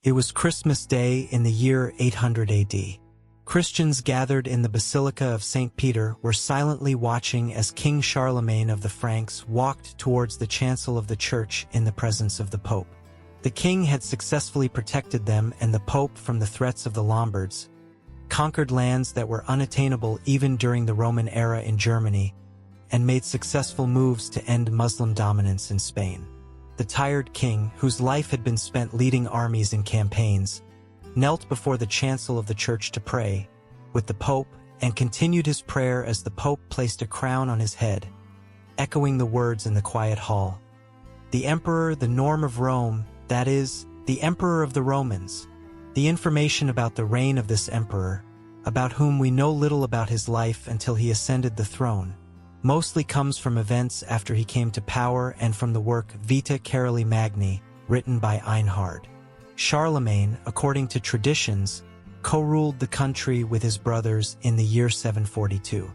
It was Christmas Day in the year 800 AD. Christians gathered in the Basilica of St. Peter were silently watching as King Charlemagne of the Franks walked towards the chancel of the church in the presence of the Pope. The king had successfully protected them and the Pope from the threats of the Lombards, conquered lands that were unattainable even during the Roman era in Germany, and made successful moves to end Muslim dominance in Spain. The tired king, whose life had been spent leading armies in campaigns, knelt before the chancel of the church to pray with the Pope and continued his prayer as the Pope placed a crown on his head, echoing the words in the quiet hall. The Emperor, the norm of Rome, that is, the Emperor of the Romans. The information about the reign of this emperor, about whom we know little about his life until he ascended the throne, mostly comes from events after he came to power and from the work Vita Caroli Magni, written by Einhard. Charlemagne, according to traditions, co-ruled the country with his brothers in the year 742.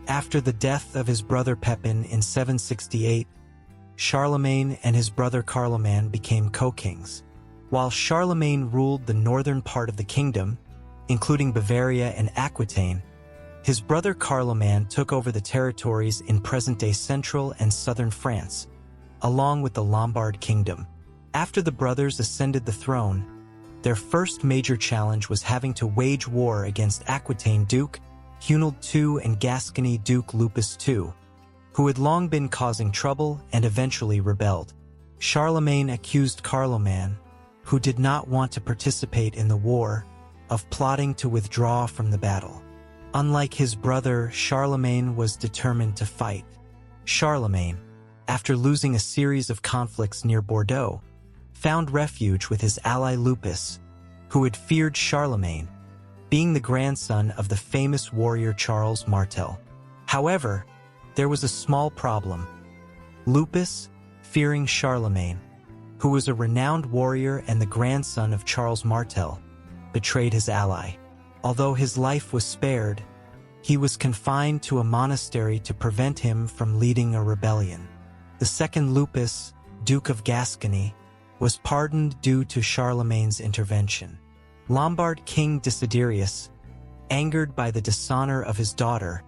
After the death of his brother Pepin in 768, Charlemagne and his brother Carloman became co-kings. While Charlemagne ruled the northern part of the kingdom, including Bavaria and Aquitaine, his brother Carloman took over the territories in present-day central and southern France, along with the Lombard kingdom. After the brothers ascended the throne, their first major challenge was having to wage war against Aquitaine Duke Hunald II and Gascony Duke Lupus II, who had long been causing trouble and eventually rebelled. Charlemagne accused Carloman, who did not want to participate in the war, of plotting to withdraw from the battle. Unlike his brother, Charlemagne was determined to fight. Charlemagne, after losing a series of conflicts near Bordeaux, found refuge with his ally Lupus, who had feared Charlemagne, being the grandson of the famous warrior Charles Martel. However, there was a small problem. Lupus, fearing Charlemagne, who was a renowned warrior and the grandson of Charles Martel, betrayed his ally. Although his life was spared, he was confined to a monastery to prevent him from leading a rebellion. The second Lupus, Duke of Gascony, was pardoned due to Charlemagne's intervention. Lombard King Desiderius, angered by the dishonor of his daughter,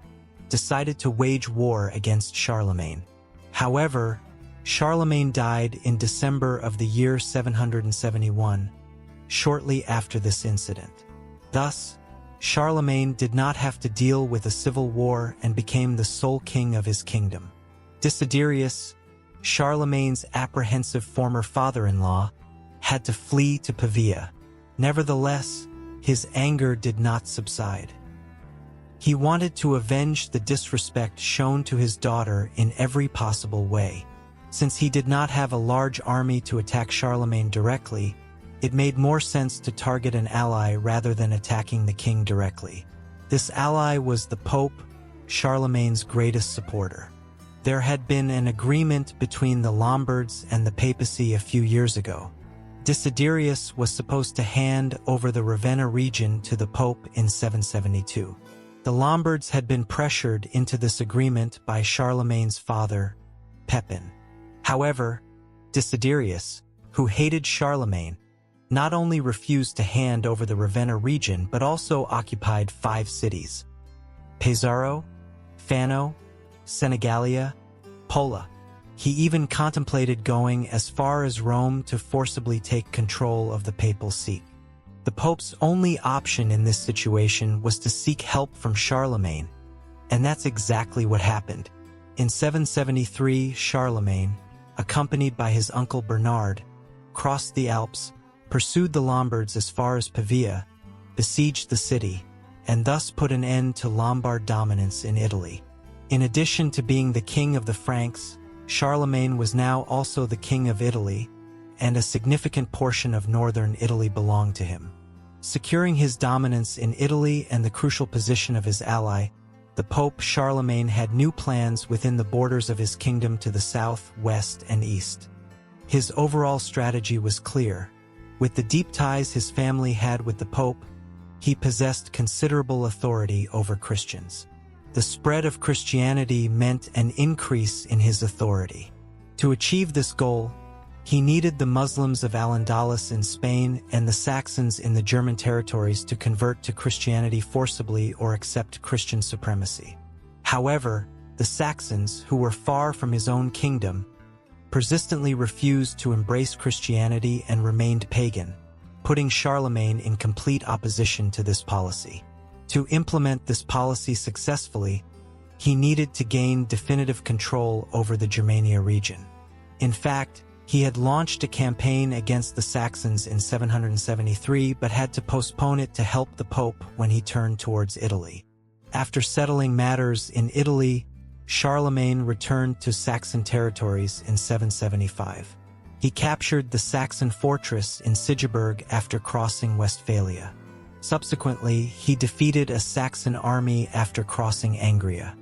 decided to wage war against Charlemagne. However, Charlemagne died in December of the year 771, shortly after this incident. Thus, Charlemagne did not have to deal with a civil war and became the sole king of his kingdom. Desiderius, Charlemagne's apprehensive former father-in-law, had to flee to Pavia. Nevertheless, his anger did not subside. He wanted to avenge the disrespect shown to his daughter in every possible way. Since he did not have a large army to attack Charlemagne directly, it made more sense to target an ally rather than attacking the king directly. This ally was the Pope, Charlemagne's greatest supporter. There had been an agreement between the Lombards and the papacy a few years ago. Desiderius was supposed to hand over the Ravenna region to the Pope in 772. The Lombards had been pressured into this agreement by Charlemagne's father, Pepin. However, Desiderius, who hated Charlemagne, not only refused to hand over the Ravenna region but also occupied 5 cities: Pesaro, Fano, Senegalia, Pola. He even contemplated going as far as Rome to forcibly take control of the papal seat. The Pope's only option in this situation was to seek help from Charlemagne, and that's exactly what happened. In 773, Charlemagne, accompanied by his uncle Bernard, crossed the Alps, pursued the Lombards as far as Pavia, besieged the city, and thus put an end to Lombard dominance in Italy. In addition to being the king of the Franks, Charlemagne was now also the king of Italy, and a significant portion of northern Italy belonged to him. Securing his dominance in Italy and the crucial position of his ally, the Pope Charlemagne had new plans within the borders of his kingdom to the south, west, and east. His overall strategy was clear. With the deep ties his family had with the Pope, he possessed considerable authority over Christians. The spread of Christianity meant an increase in his authority. To achieve this goal, He needed the Muslims of Al-Andalus in Spain and the Saxons in the German territories to convert to Christianity forcibly or accept Christian supremacy. However, the Saxons, who were far from his own kingdom, persistently refused to embrace Christianity and remained pagan, putting Charlemagne in complete opposition to this policy. To implement this policy successfully, he needed to gain definitive control over the Germania region. In fact, he had launched a campaign against the Saxons in 773 but had to postpone it to help the Pope when he turned towards Italy. After settling matters in Italy, Charlemagne returned to Saxon territories in 775. He captured the Saxon fortress in Sigeberg after crossing Westphalia. Subsequently, he defeated a Saxon army after crossing Angria.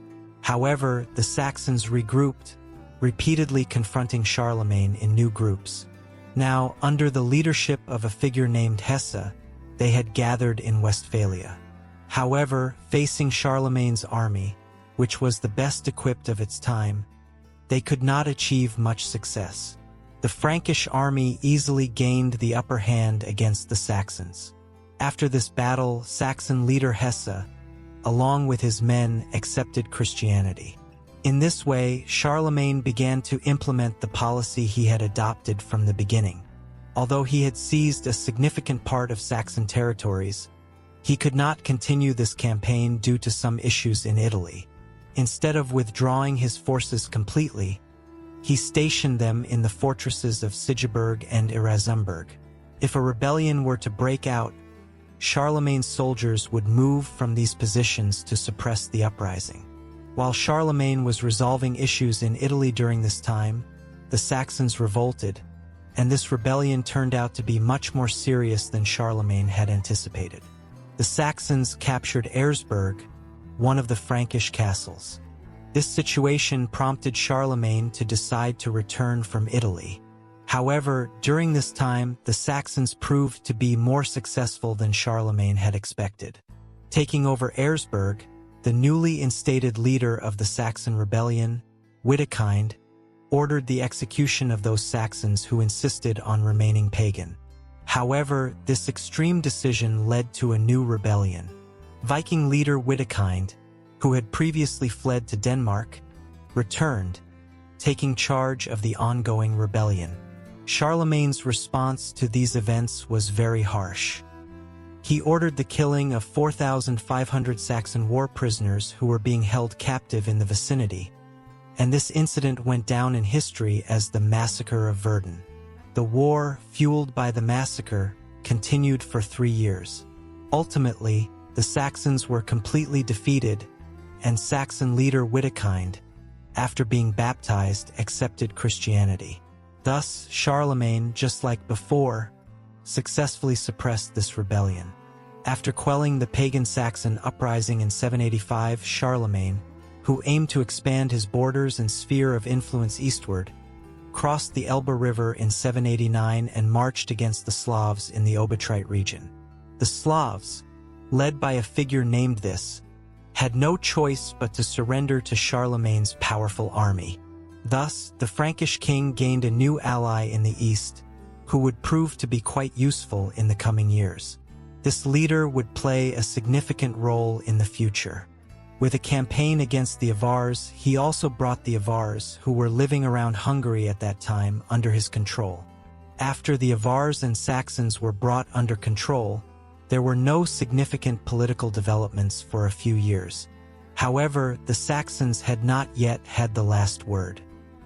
However, the Saxons regrouped, repeatedly confronting Charlemagne in new groups. Now, under the leadership of a figure named Hesse, they had gathered in Westphalia. However, facing Charlemagne's army, which was the best equipped of its time, they could not achieve much success. The Frankish army easily gained the upper hand against the Saxons. After this battle, Saxon leader Hesse, along with his men, accepted Christianity. In this way, Charlemagne began to implement the policy he had adopted from the beginning. Although he had seized a significant part of Saxon territories, he could not continue this campaign due to some issues in Italy. Instead of withdrawing his forces completely, he stationed them in the fortresses of Sigeberg and Irazumberg. If a rebellion were to break out, Charlemagne's soldiers would move from these positions to suppress the uprising. While Charlemagne was resolving issues in Italy during this time, the Saxons revolted, and this rebellion turned out to be much more serious than Charlemagne had anticipated. The Saxons captured Erzberg, one of the Frankish castles. This situation prompted Charlemagne to decide to return from Italy. However, during this time, the Saxons proved to be more successful than Charlemagne had expected. Taking over Erzberg, the newly instated leader of the Saxon rebellion, Widukind, ordered the execution of those Saxons who insisted on remaining pagan. However, this extreme decision led to a new rebellion. Viking leader Widukind, who had previously fled to Denmark, returned, taking charge of the ongoing rebellion. Charlemagne's response to these events was very harsh. He ordered the killing of 4,500 Saxon war prisoners who were being held captive in the vicinity, and this incident went down in history as the Massacre of Verdun. The war, fueled by the massacre, continued for 3 years. Ultimately, the Saxons were completely defeated, and Saxon leader Widukind, after being baptized, accepted Christianity. Thus, Charlemagne, just like before, successfully suppressed this rebellion. After quelling the pagan Saxon uprising in 785, Charlemagne, who aimed to expand his borders and sphere of influence eastward, crossed the Elbe River in 789 and marched against the Slavs in the Obotrite region. The Slavs, led by a figure named this, had no choice but to surrender to Charlemagne's powerful army. Thus, the Frankish king gained a new ally in the east, who would prove to be quite useful in the coming years. This leader would play a significant role in the future. With a campaign against the Avars, he also brought the Avars, who were living around Hungary at that time, under his control. After the Avars and Saxons were brought under control, there were no significant political developments for a few years. However, the Saxons had not yet had the last word.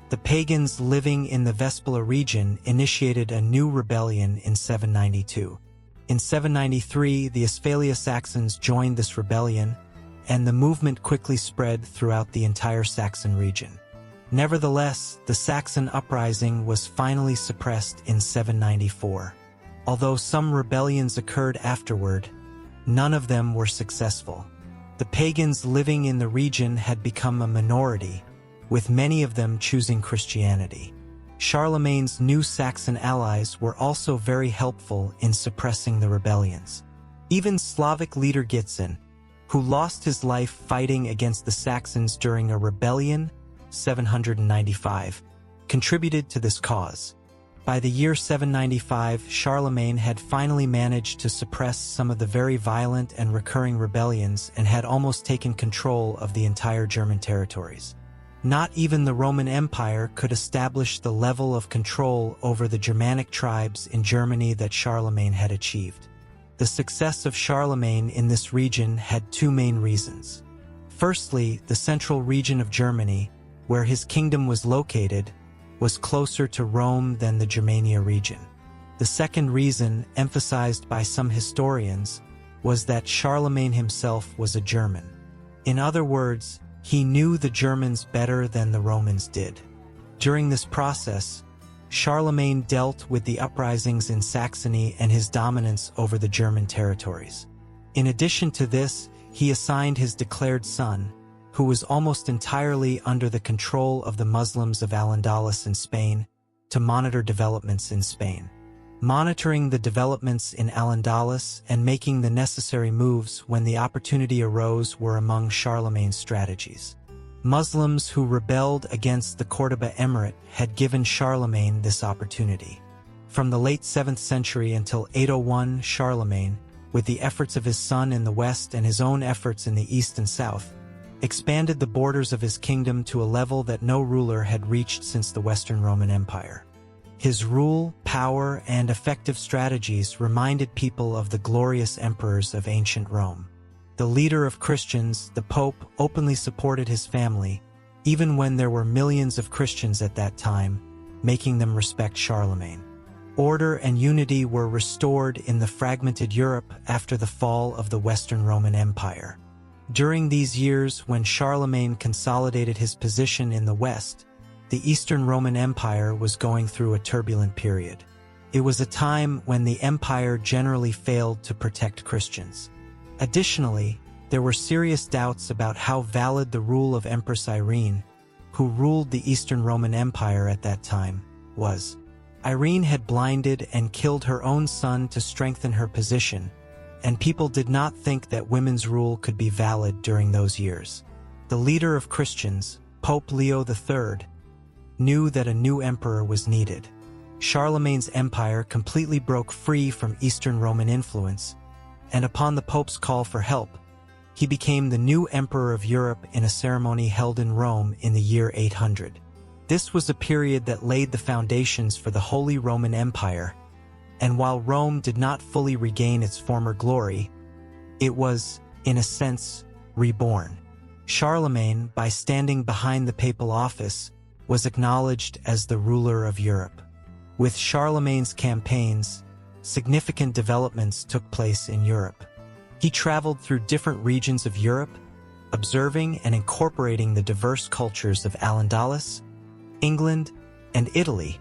The pagans living in the Vespula region initiated a new rebellion in 792. In 793, the Westphalia Saxons joined this rebellion, and the movement quickly spread throughout the entire Saxon region. Nevertheless, the Saxon uprising was finally suppressed in 794. Although some rebellions occurred afterward, none of them were successful. The pagans living in the region had become a minority, with many of them choosing Christianity. Charlemagne's new Saxon allies were also very helpful in suppressing the rebellions. Even Slavic leader Gitzin, who lost his life fighting against the Saxons during a rebellion, 795, contributed to this cause. By the year 795, Charlemagne had finally managed to suppress some of the very violent and recurring rebellions and had almost taken control of the entire German territories. Not even the Roman Empire could establish the level of control over the Germanic tribes in Germany that Charlemagne had achieved. The success of Charlemagne in this region had two main reasons. Firstly, the central region of Germany, where his kingdom was located, was closer to Rome than the Germania region. The second reason, emphasized by some historians, was that Charlemagne himself was a German. In other words, he knew the Germans better than the Romans did. During this process, Charlemagne dealt with the uprisings in Saxony and his dominance over the German territories. In addition to this, he assigned his declared son, who was almost entirely under the control of the Muslims of Al-Andalus in Spain, to monitor developments in Spain. Monitoring the developments in Al-Andalus and making the necessary moves when the opportunity arose were among Charlemagne's strategies. Muslims who rebelled against the Córdoba Emirate had given Charlemagne this opportunity. From the late 7th century until 801, Charlemagne, with the efforts of his son in the west and his own efforts in the east and south, expanded the borders of his kingdom to a level that no ruler had reached since the Western Roman Empire. His rule, power, and effective strategies reminded people of the glorious emperors of ancient Rome. The leader of Christians, the Pope, openly supported his family, even when there were millions of Christians at that time, making them respect Charlemagne. Order and unity were restored in the fragmented Europe after the fall of the Western Roman Empire. During these years, when Charlemagne consolidated his position in the West, the Eastern Roman Empire was going through a turbulent period. It was a time when the empire generally failed to protect Christians. Additionally, there were serious doubts about how valid the rule of Empress Irene, who ruled the Eastern Roman Empire at that time, was. Irene had blinded and killed her own son to strengthen her position, and people did not think that women's rule could be valid during those years. The leader of Christians, Pope Leo III, knew that a new emperor was needed. Charlemagne's empire completely broke free from Eastern Roman influence, and upon the Pope's call for help, he became the new emperor of Europe in a ceremony held in Rome in the year 800. This was a period that laid the foundations for the Holy Roman Empire, and while Rome did not fully regain its former glory, it was, in a sense, reborn. Charlemagne, by standing behind the papal office, was acknowledged as the ruler of Europe. With Charlemagne's campaigns, significant developments took place in Europe. He traveled through different regions of Europe, observing and incorporating the diverse cultures of Al-Andalus, England, and Italy,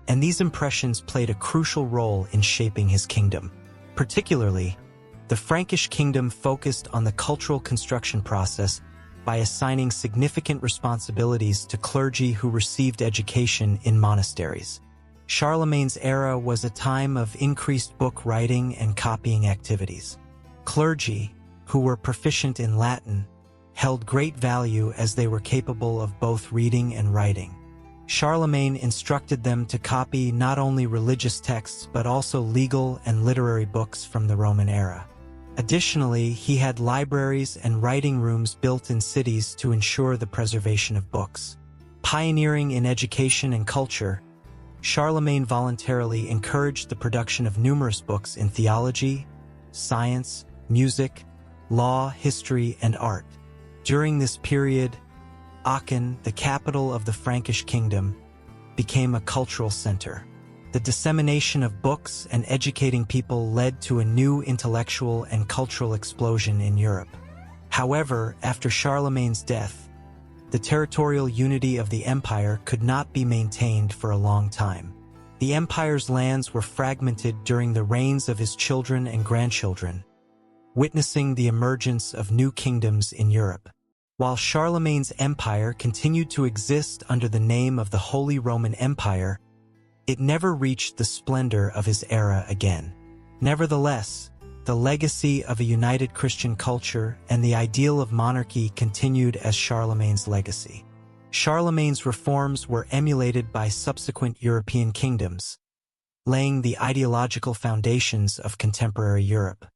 and these impressions played a crucial role in shaping his kingdom. Particularly, the Frankish kingdom focused on the cultural construction process by assigning significant responsibilities to clergy who received education in monasteries. Charlemagne's era was a time of increased book writing and copying activities. Clergy, who were proficient in Latin, held great value as they were capable of both reading and writing. Charlemagne instructed them to copy not only religious texts but also legal and literary books from the Roman era. Additionally, he had libraries and writing rooms built in cities to ensure the preservation of books. Pioneering in education and culture, Charlemagne voluntarily encouraged the production of numerous books in theology, science, music, law, history, and art. During this period, Aachen, the capital of the Frankish kingdom, became a cultural center. The dissemination of books and educating people led to a new intellectual and cultural explosion in Europe. However, after Charlemagne's death, the territorial unity of the empire could not be maintained for a long time. The empire's lands were fragmented during the reigns of his children and grandchildren, witnessing the emergence of new kingdoms in Europe. While Charlemagne's empire continued to exist under the name of the Holy Roman Empire, it never reached the splendor of his era again. Nevertheless, the legacy of a united Christian culture and the ideal of monarchy continued as Charlemagne's legacy. Charlemagne's reforms were emulated by subsequent European kingdoms, laying the ideological foundations of contemporary Europe.